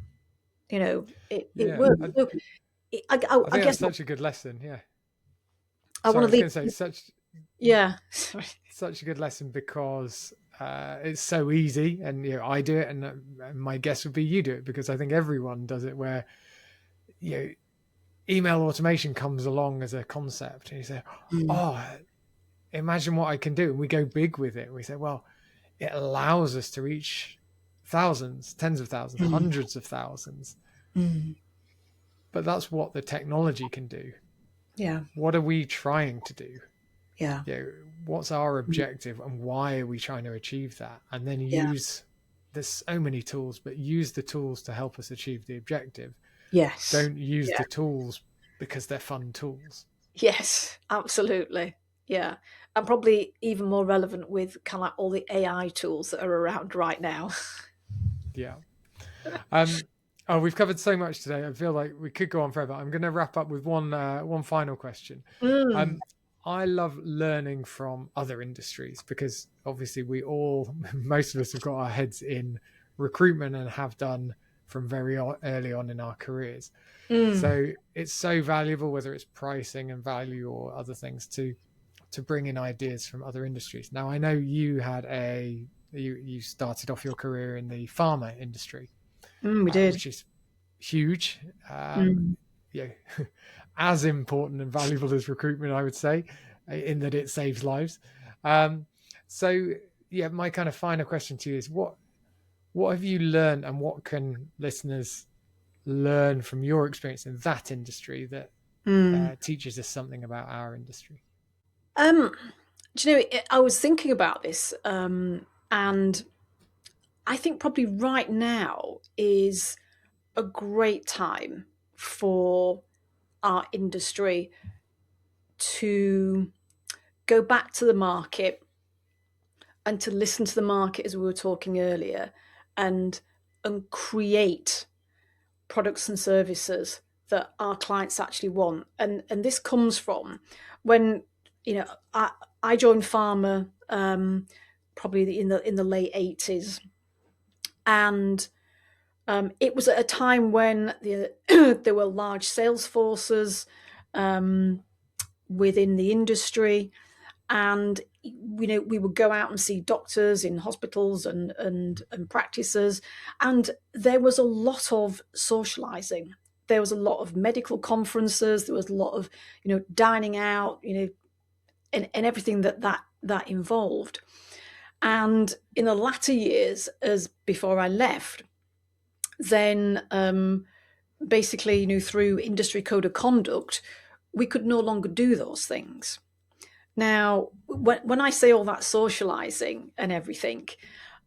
S2: it
S1: Yeah,
S2: works. So
S1: I
S2: I
S1: think
S2: guess
S1: that's such a good lesson. Yeah.
S2: I
S1: Sorry,
S2: want
S1: I
S2: to
S1: was
S2: leave.
S1: going to say
S2: Yeah, sorry.
S1: such a good lesson because it's so easy, and I do it, and my guess would be you do it because I think everyone does it. Where you know, email automation comes along as a concept, and you say,
S2: Mm,
S1: "Oh, imagine what I can do," and we go big with it. We say, "Well, it allows us to reach thousands, tens of thousands,
S2: mm,
S1: hundreds of thousands."
S2: mm.
S1: But that's what the technology can do.
S2: Yeah,
S1: What are we trying to do?
S2: yeah,
S1: What's our
S2: mm,
S1: objective and why are we trying to achieve that? And then
S2: yeah,
S1: there's so many tools, but use the tools to help us achieve the objective.
S2: yes,
S1: Don't use
S2: yeah,
S1: the tools because they're fun tools.
S2: yes, absolutely. Yeah, and probably even more relevant with kind of like all the AI tools that are around right now.
S1: Yeah. Um, oh, we've covered so much today. I feel like we could go on forever. I'm going to wrap up with one final question.
S2: Mm,
S1: Um, I love learning from other industries because obviously most of us have got our heads in recruitment and have done from very early on in our careers.
S2: mm,
S1: So it's so valuable, whether it's pricing and value or other things, to bring in ideas from other industries. Now, I know you started off your career in the pharma industry,
S2: we did.
S1: which is huge.
S2: Mm,
S1: Yeah, as important and valuable as recruitment, I would say, in that it saves lives. Um, so, yeah, my kind of final question to you is what have you learned, and what can listeners learn from your experience in that industry that
S2: mm.
S1: teaches us something about our industry?
S2: Um, do you know, I was thinking about this, and I think probably right now is a great time for our industry to go back to the market and to listen to the market as we were talking earlier, and create products and services that our clients actually want. And this comes from when you know I, I joined Pharma, probably in the late 80s, and it was at a time when there were large sales forces um, within the industry, and we would go out and see doctors in hospitals and practices, and there was a lot of socializing. There was a lot of medical conferences. There was a lot of dining out, and everything that involved. And in the latter years, as before I left, then basically, through industry code of conduct, we could no longer do those things. Now, when I say all that socializing and everything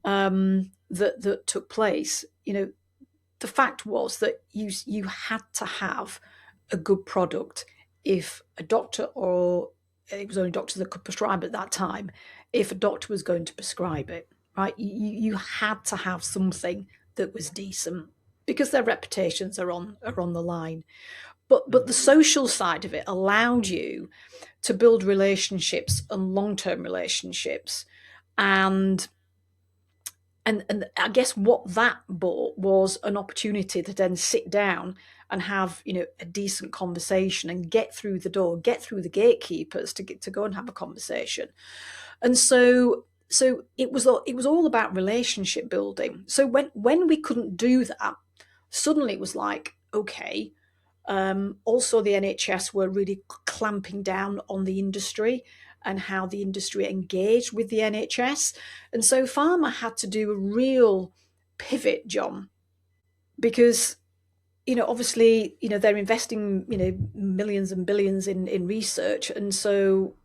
S2: that took place, the fact was that you had to have a good product. If a doctor, or it was only doctors that could prescribe at that time, if a doctor was going to prescribe it, right, you had to have something that was decent because their reputations are on the line. But
S1: Mm.
S2: the social side of it allowed you to build relationships and long-term relationships, and and I guess what that brought was an opportunity to then sit down and have a decent conversation and get through the door, get through the gatekeepers to go and have a conversation. And so it was all about relationship building. So when we couldn't do that, suddenly it was like, okay. Also, the NHS were really clamping down on the industry and how the industry engaged with the NHS. And so Pharma had to do a real pivot, John, because obviously, they're investing, millions and billions in research. And so,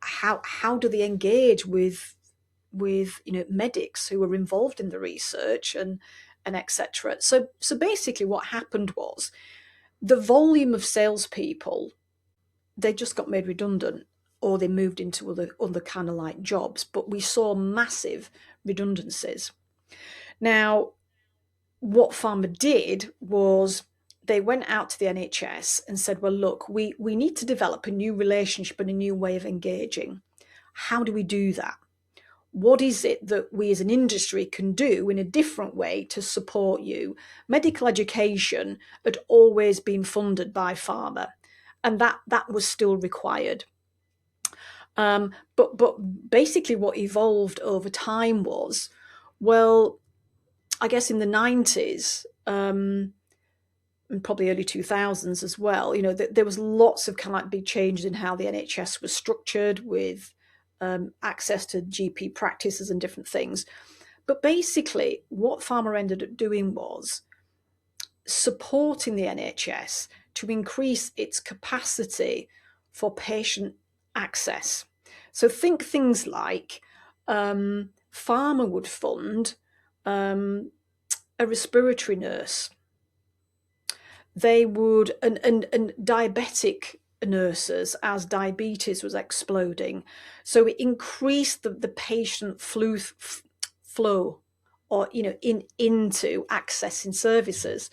S2: how do they engage with medics who were involved in the research and etc. So basically what happened was the volume of salespeople, they just got made redundant, or they moved into other kind of like jobs. But we saw massive redundancies. Now, what Pharma did was they went out to the NHS and said, well, look, we need to develop a new relationship and a new way of engaging. How do we do that? What is it that we as an industry can do in a different way to support you? Medical education had always been funded by Pharma, and that was still required. But basically what evolved over time was, well, I guess in the 90s, and probably early 2000s as well, there was lots of kind of like big changes in how the NHS was structured with access to GP practices and different things. But basically, what Pharma ended up doing was supporting the NHS to increase its capacity for patient access. So think things like Pharma would fund a respiratory nurse. They would, and diabetic nurses as diabetes was exploding. So it increased the patient flow or into accessing services.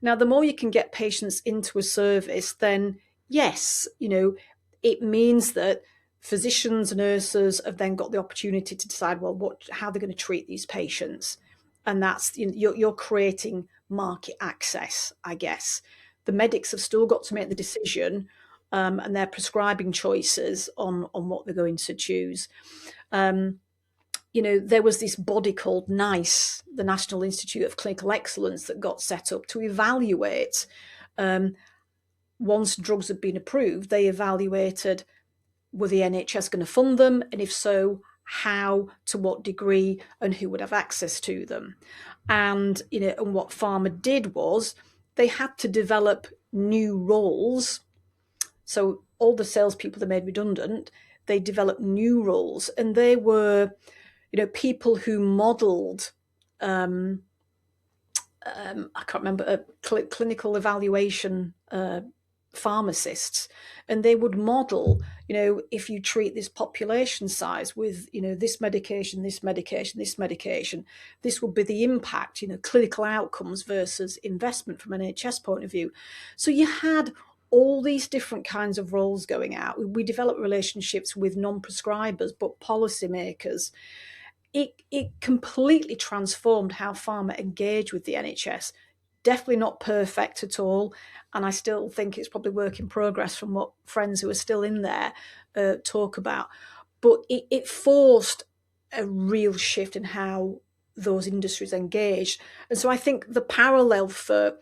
S2: Now, the more you can get patients into a service, then yes, it means that physicians, nurses have then got the opportunity to decide, well, how they're going to treat these patients. And that's, you're creating market access, I guess. The medics have still got to make the decision and their prescribing choices on what they're going to choose. There was this body called NICE, the National Institute of Clinical Excellence, that got set up to evaluate. Once drugs had been approved, they evaluated, were the NHS going to fund them? And if so, how, to what degree, and who would have access to them? And what Pharma did was they had to develop new roles. So all the salespeople they made redundant, they developed new roles, and they were, people who modelled. I can't remember, clinical evaluation pharmacists, and they would model, if you treat this population size with, this medication, this medication, this medication, this would be the impact, clinical outcomes versus investment from an NHS point of view. So you had all these different kinds of roles going out. We developed relationships with non-prescribers, but policymakers. It completely transformed how Pharma engage with the NHS. Definitely not perfect at all, and I still think it's probably work in progress from what friends who are still in there talk about. But it forced a real shift in how those industries engage. And so I think the parallel for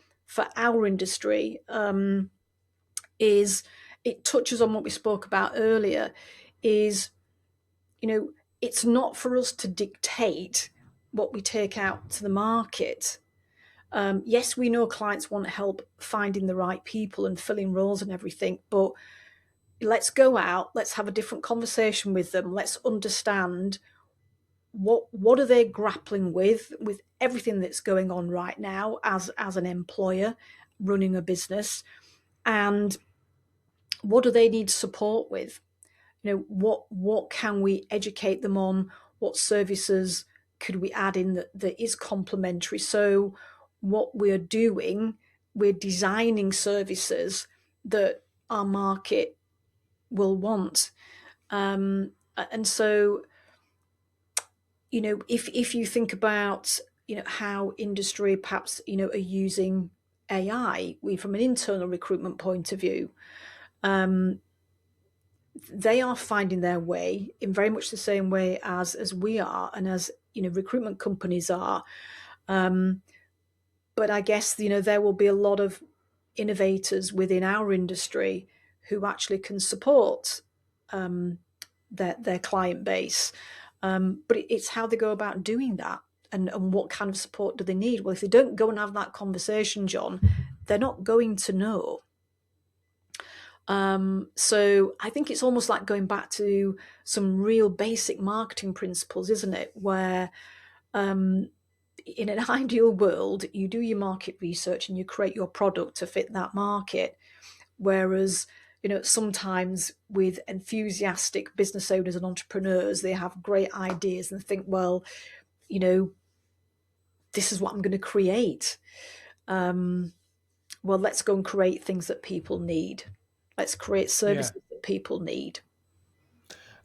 S2: our industry is, it touches on what we spoke about earlier, is, it's not for us to dictate what we take out to the market. Yes, we know clients want help finding the right people and filling roles and everything, but let's go out, let's have a different conversation with them. Let's understand what are they grappling with everything that's going on right now as an employer running a business, and what do they need support with? What can we educate them on? What services could we add in that is complementary? So what we're doing, we're designing services that our market will want. And so, if you think about, how industry perhaps, are using AI, from an internal recruitment point of view, they are finding their way in very much the same way as we are, and as recruitment companies are. But I guess there will be a lot of innovators within our industry who actually can support their client base. But it's how they go about doing that, and what kind of support do they need? Well, if they don't go and have that conversation, John, they're not going to know. So I think it's almost like going back to some real basic marketing principles, isn't it? Where in an ideal world, you do your market research and you create your product to fit that market. Whereas, sometimes with enthusiastic business owners and entrepreneurs, they have great ideas and think, well, this is what I'm going to create. Well, let's go and create things that people need. Let's create
S1: Yeah.
S2: services that people need.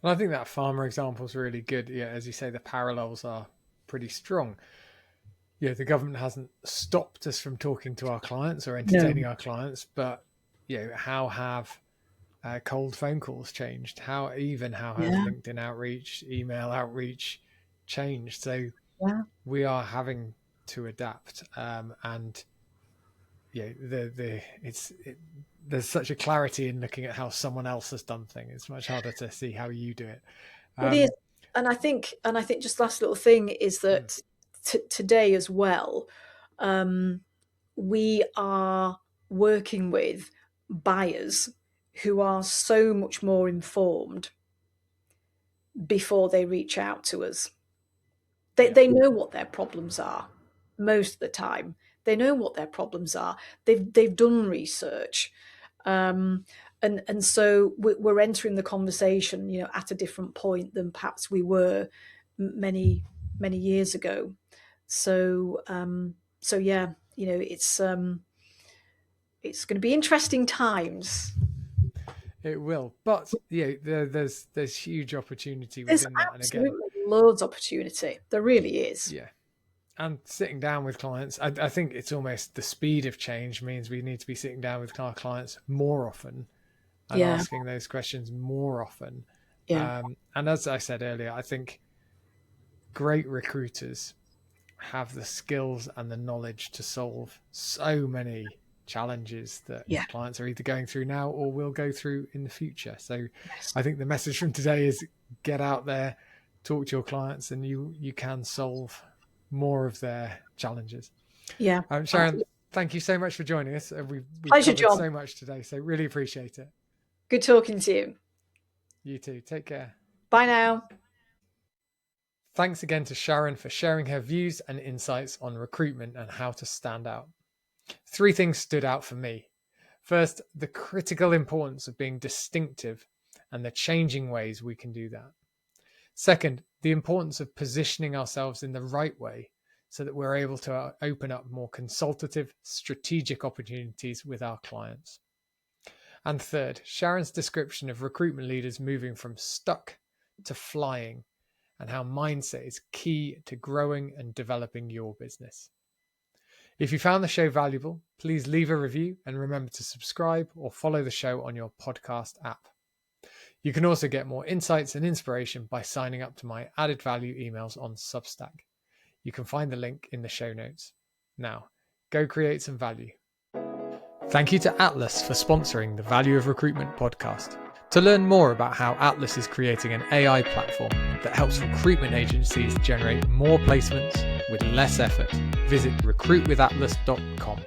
S1: And I think that farmer example is really good. Yeah, as you say, the parallels are pretty strong. Yeah, the government hasn't stopped us from talking to our clients or
S2: No.
S1: entertaining our clients, but how have cold phone calls changed? How has
S2: Yeah.
S1: LinkedIn outreach, email outreach changed? So
S2: Yeah.
S1: we are having to adapt, and there's such a clarity in looking at how someone else has done things. It's much harder to see how you do it.
S2: It is.
S1: Um,
S2: And I think just last little thing is
S1: mm,
S2: that today as well, um, we are working with buyers who are so much more informed before they reach out to us.
S1: yeah,
S2: They know what their problems are most of the time. They know what their problems are. They've done research, um, and so we're entering the conversation, at a different point than perhaps we were many years ago. So yeah, it's going to be interesting times.
S1: it will. But there's huge opportunity
S2: There's
S1: within that. And again,
S2: absolutely loads of opportunity. There really is.
S1: yeah, and sitting down with clients, I think it's almost the speed of change means we need to be sitting down with our clients more often and
S2: Yeah,
S1: asking those questions more often.
S2: yeah,
S1: And as I said earlier, I think great recruiters have the skills and the knowledge to solve so many challenges that
S2: yeah.
S1: clients are either going through now or will go through in the future. So
S2: Yes.
S1: I think the message from today is get out there, talk to your clients, and you can solve more of their challenges.
S2: Yeah.
S1: Sharon,
S2: Absolutely.
S1: thank you so much for joining us. We've
S2: Pleasure,
S1: covered
S2: John.
S1: so much today, so really appreciate it.
S2: Good talking to you.
S1: You too. Take care.
S2: Bye now.
S1: Thanks again to Sharon for sharing her views and insights on recruitment and how to stand out. 3 things stood out for me. First, the critical importance of being distinctive and the changing ways we can do that. Second, the importance of positioning ourselves in the right way so that we're able to open up more consultative, strategic opportunities with our clients. And third, Sharon's description of recruitment leaders moving from stuck to flying and how mindset is key to growing and developing your business. If you found the show valuable, please leave a review and remember to subscribe or follow the show on your podcast app. You can also get more insights and inspiration by signing up to my added value emails on Substack. You can find the link in the show notes. Now, go create some value. Thank you to Atlas for sponsoring the Value of Recruitment podcast. To learn more about how Atlas is creating an AI platform that helps recruitment agencies generate more placements with less effort, visit recruitwithatlas.com.